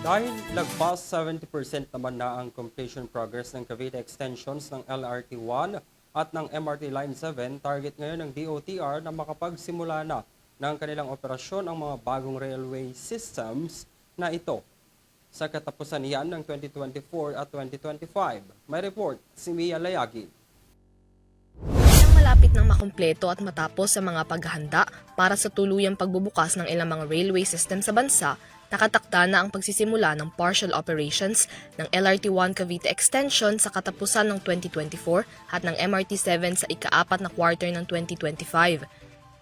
Dahil lagpas 70% naman na ang completion progress ng Cavite extensions ng LRT-1 at ng MRT Line 7, target ngayon ng DOTR na makapagsimula na ng kanilang operasyon ang mga bagong railway systems na ito. Sa katapusan niyan ng 2024 at 2025, may report si Mia Layagi. Nang malapit nang makumpleto at matapos sa mga paghahanda para sa tuluyang pagbubukas ng ilang mga railway system sa bansa, nakatakda na ang pagsisimula ng partial operations ng LRT-1 Cavite Extension sa katapusan ng 2024 at ng MRT-7 sa ika-4 na quarter ng 2025.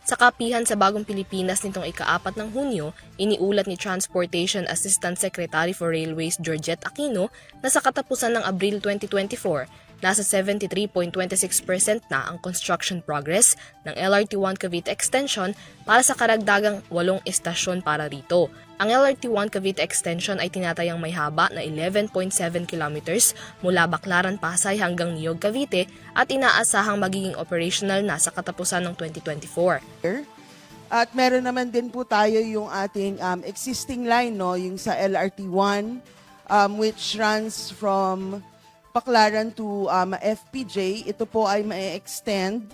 Sa kapihan sa Bagong Pilipinas nitong ika-4 ng Hunyo, iniulat ni Transportation Assistant Secretary for Railways Georgette Aquino na sa katapusan ng Abril 2024, nasa 73.26% na ang construction progress ng LRT-1 Cavite Extension para sa karagdagang 8 istasyon para rito. Ang LRT-1 Cavite Extension ay tinatayang may haba na 11.7 kilometers mula Baclaran, Pasay hanggang Niog, Cavite at inaasahang magiging operational na sa katapusan ng 2024. At meron naman din po tayo yung ating existing line, no, yung sa LRT-1 which runs from Baclaran to FPJ. Ito po ay ma-extend,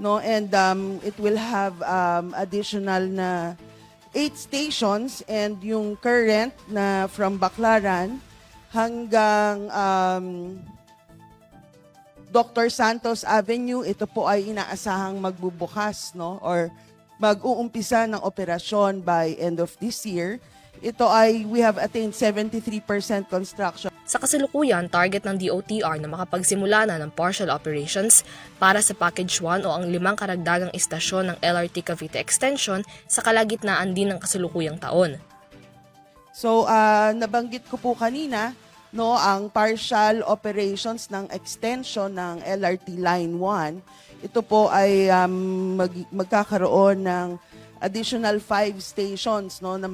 no, and it will have additional na 8 stations, and yung current na from Baclaran hanggang Dr. Santos Avenue, ito po ay inaasahang magbubukas, no, or mag-uumpisa ng operasyon by end of this year. Ito ay we have attained 73% construction. Sa kasalukuyan, target ng DOTR na makapagsimula na ng partial operations para sa Package 1 o ang 5 karagdagang istasyon ng LRT Cavite Extension sa kalagitnaan din ng kasalukuyang taon. So, nabanggit ko po kanina, no, ang partial operations ng extension ng LRT Line 1. Ito po ay magkakaroon ng additional 5 stations, no, na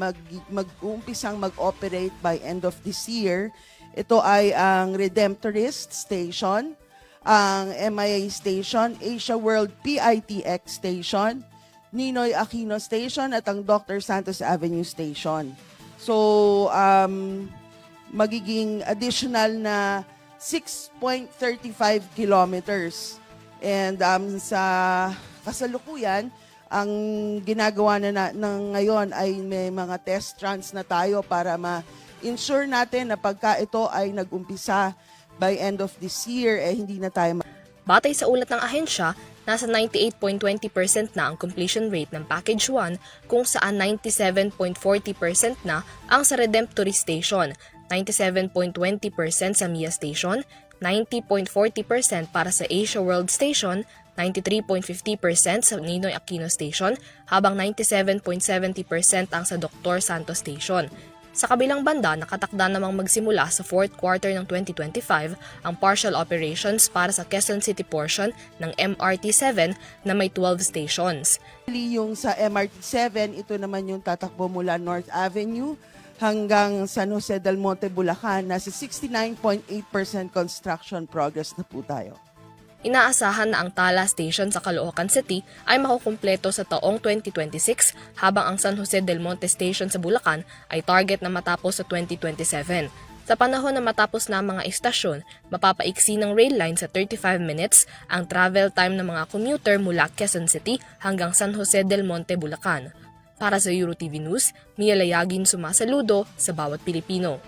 mag-uumpisang mag-operate by end of this year. Ito ay ang Redemptorist Station, ang MIA Station, Asia World PITX Station, Ninoy Aquino Station at ang Dr. Santos Avenue Station. So, magiging additional na 6.35 kilometers. And sa kasalukuyan, ang ginagawa na ngayon ay may mga test runs na tayo para ma-ensure natin na pagka ito ay nag-umpisa by end of this year, hindi na tayo Batay sa ulat ng ahensya, nasa 98.20% na ang completion rate ng Package 1 kung saan 97.40% na ang sa Redemptorist Station, 97.20% sa MIA Station, 90.40% para sa Asia World Station, 93.50% sa Ninoy Aquino Station, habang 97.70% ang sa Dr. Santos Station. Sa kabilang banda, nakatakda namang magsimula sa 4th quarter ng 2025 ang partial operations para sa Quezon City portion ng MRT-7 na may 12 stations. Yung sa MRT-7, ito naman yung tatakbo mula North Avenue hanggang San Jose del Monte, Bulacan. Nasa 69.8% construction progress na po tayo. Inaasahan na ang Tala Station sa Caloocan City ay makukumpleto sa taong 2026 habang ang San Jose del Monte Station sa Bulacan ay target na matapos sa 2027. Sa panahon na matapos na ang mga istasyon, mapapaiksi ng rail line sa 35 minutes ang travel time ng mga commuter mula Quezon City hanggang San Jose del Monte, Bulacan. Para sa EuroTV News, Mia Layagin sumasaludo sa bawat Pilipino.